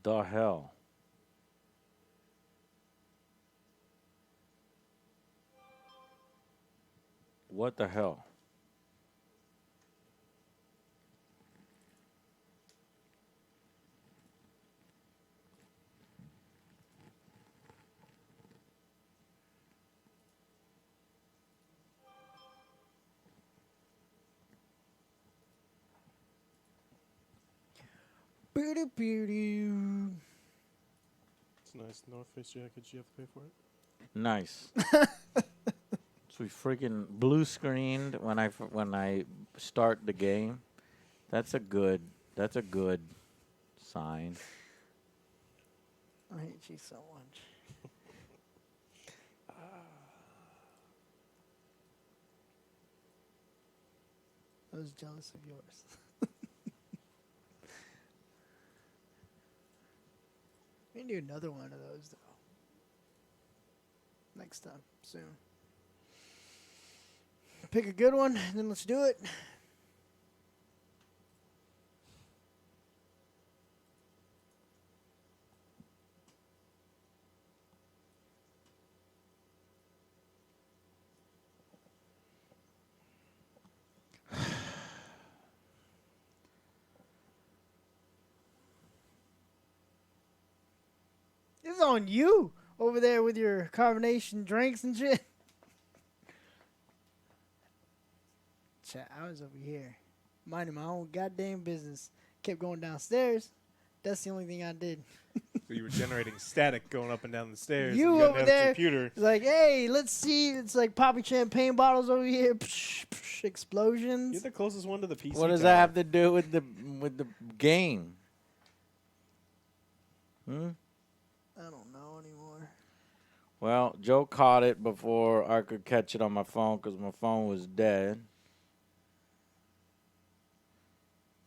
the hell? What the hell? Boo-doo-boo-doo. It's a nice North Face jacket. You have to pay for it. Nice. So we freaking blue screened when I start the game. That's a good sign. I hate you so much. I was jealous of yours. We can do another one of those though. Next time, soon. Pick a good one, and then let's do it. This is on you over there with your carbonation drinks and shit. Chat, I was over here, minding my own goddamn business. Kept going downstairs. That's the only thing I did. So you were generating static going up and down the stairs. You and got over another there. computer. It's like, hey, let's see. It's like popping champagne bottles over here. Psh, psh, explosions. You're the closest one to the PC. What does tower. that have to do with the game? I don't know anymore. Well, Joe caught it before I could catch it on my phone because my phone was dead.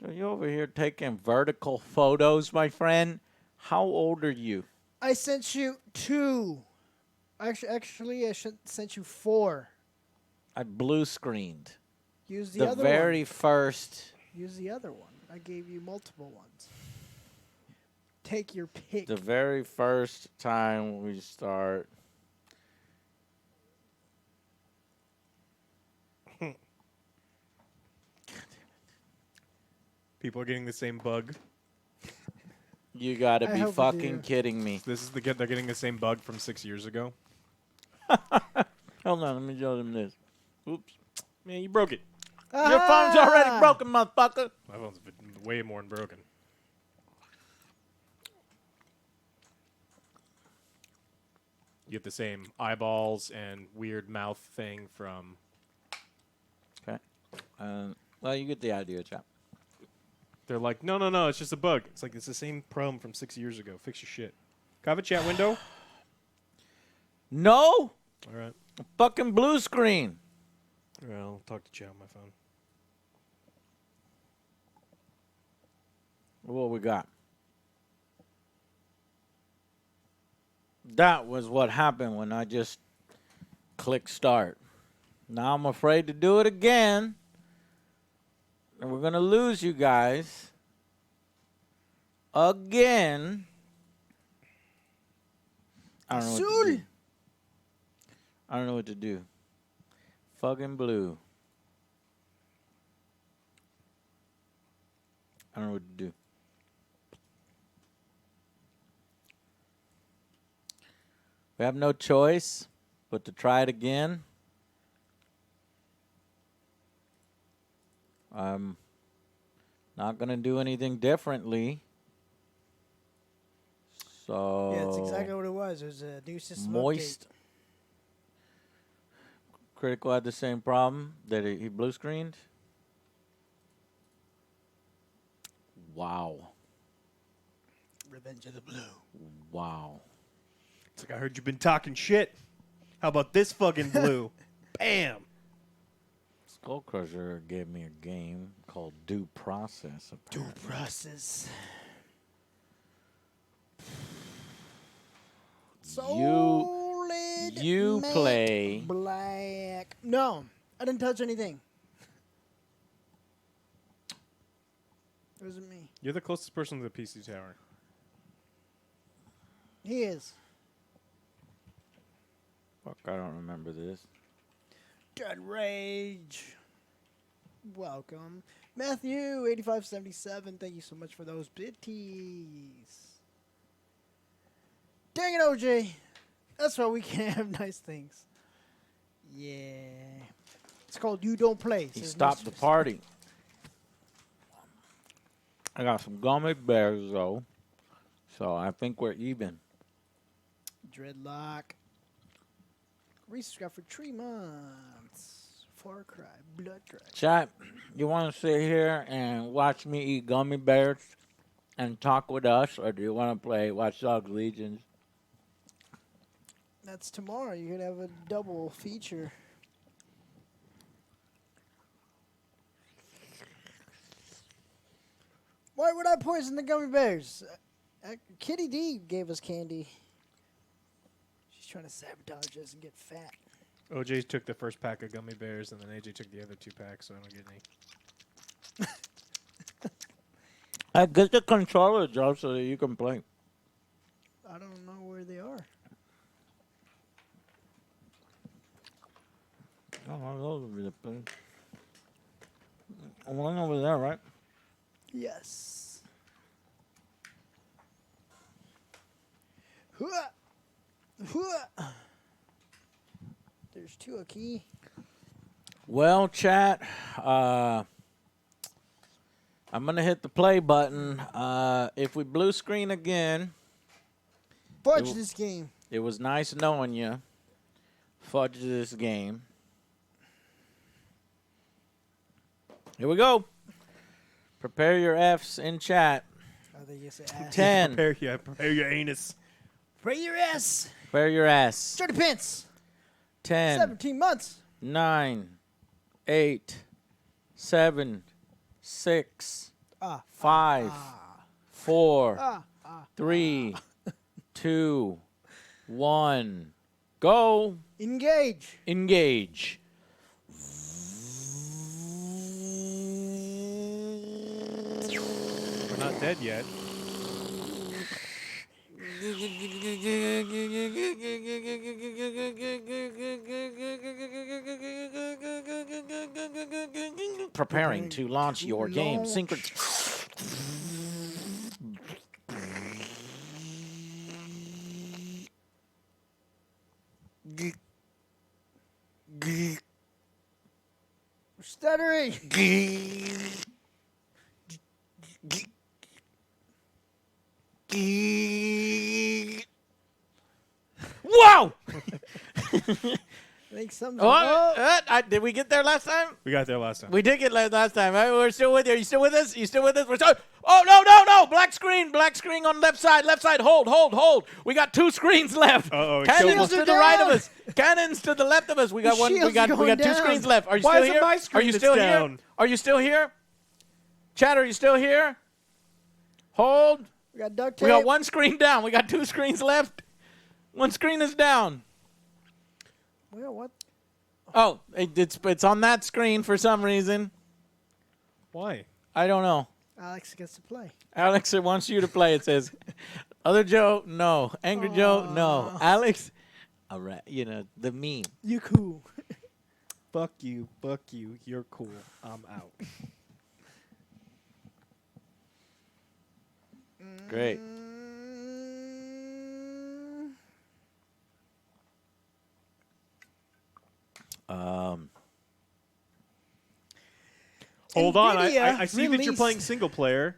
So you over here taking vertical photos, my friend? How old are you? I sent you 2. Actually, I sent you 4. I blue screened. Use the The other very one. first. Use the other one. I gave you multiple ones. Take your pick. The very first time we start. People are getting the same bug. You gotta I be hope you fucking do. kidding me. This is they're getting the same bug from 6 years ago. Hold on, let me show them this. Oops. Man, you broke it. Your phone's already Ah! broken, motherfucker. My phone's way more than broken. You get the same eyeballs and weird mouth thing from. Okay. Well, you get the idea, chap. They're like, no, it's just a bug. It's like, it's the same problem from 6 years ago. Fix your shit. Can I have a chat window? No! All right. Fucking blue screen. All right, I'll talk to chat on my phone. What we got? That was what happened when I just clicked start. Now I'm afraid to do it again. And we're going to lose you guys. Again. I don't know what to Azul. do. I don't know what to do. Fucking blue. I don't know what to do. We have no choice but to try it again. I'm not going to do anything differently. So Yeah, that's exactly what it was. It was a new system moist. Critical had the same problem that he blue screened. Wow. update. Revenge of the Blue. Wow. It's like, I heard you've been talking shit. How about this fucking blue? Bam. Skull Crusher gave me a game called Due Process. Due Apparently. process. You Matte play. Black. No, I didn't touch anything. It wasn't me. You're the closest person to the PC tower. He is. Fuck, I don't remember this. Dead Rage. Welcome. Matthew, 8577. Thank you so much for those bitties. Dang it, OJ. That's why we can't have nice things. Yeah. It's called You Don't Play. He says stopped the Mistress. party. I got some gummy bears, though. So I think we're even. Dreadlock. Resubscribe for 3 months. Far Cry. Blood Cry. Chat, you want to sit here and watch me eat gummy bears and talk with us, or do you want to play Watch Dogs Legions? That's tomorrow. You're going to have a double feature. Why would I poison the gummy bears? Kitty D gave us candy. She's trying to sabotage us and get fat. OJ took the first pack of gummy bears, and then AJ took the other 2 packs, so I don't get any. Get the controller, Joe, so that you can play. I don't know where they are. Oh, those would be the thing. One over there, right? Yes. Hua! Hua! There's 2 a key. Well, chat, I'm going to hit the play button. If we blue screen again, Fudge It- this game. it was nice knowing you. Fudge this game. Here we go. Prepare your Fs in chat. I think you say ass. 10. Prepare your anus. Pray your ass. Prepare your ass. 30 pence. 10, 17 months. 9, 8, 7, 6, Ah. 5, 4, Ah. 3, 2, 1. Go. Engage. Engage. We're not dead yet. Preparing to launch your game. Launch. Stuttering. Wow! I think something's Did we get there last time? We got there last time. We did get there last time, right? We're still with you. Are you still with us? You still with us? We're still. Oh, no, no, no. Black screen on left side. Left side. Hold. We got 2 screens left. Uh-oh, Cannons shields to are the right of down. us. Cannons to the left of us. We got The one. We shields got are 2 going down. screens left. Are you Why still is it here? my Are screen you that's still down? here? Are you still here? Chat, are you still here? Hold. We got duct We tape. got 1 screen down. We got 2 screens left. 1 screen is down. Well, what? Oh, it's on that screen for some reason. Why? I don't know. Alex gets to play. Alex wants you to play. It says, "Other Joe, no. Angry Joe, no. Aw. Alex, all right. You know the meme. You cool. Fuck you. You're cool. I'm out. Great. Hold on. NVIDIA I see that you're released- playing single player,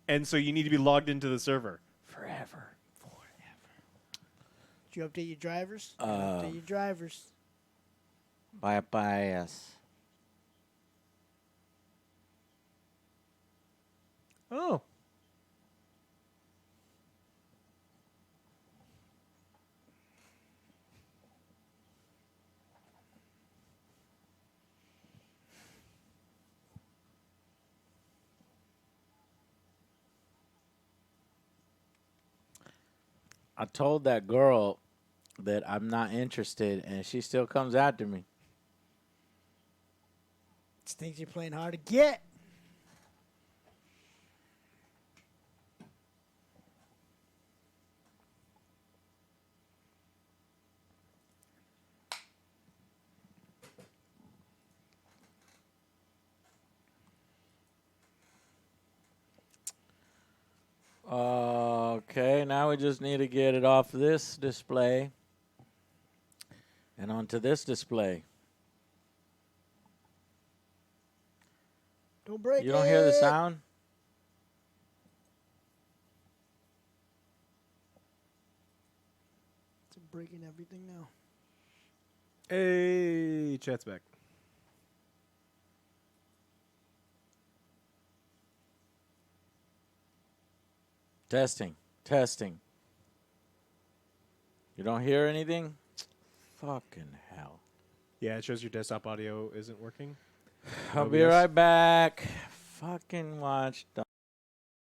and so you need to be logged into the server. Forever. Did you update your drivers? Update your drivers. Bias. Oh. I told that girl that I'm not interested, and she still comes after me. Just thinks you're playing hard to get. Okay, now we just need to get it off this display and onto this display. Don't break it. You don't hear the sound? It's breaking everything now. Hey, chat's back. Testing. Testing. You don't hear anything? Fucking hell. Yeah, it shows your desktop audio isn't working. I'll be OBS. right back. Fucking watch.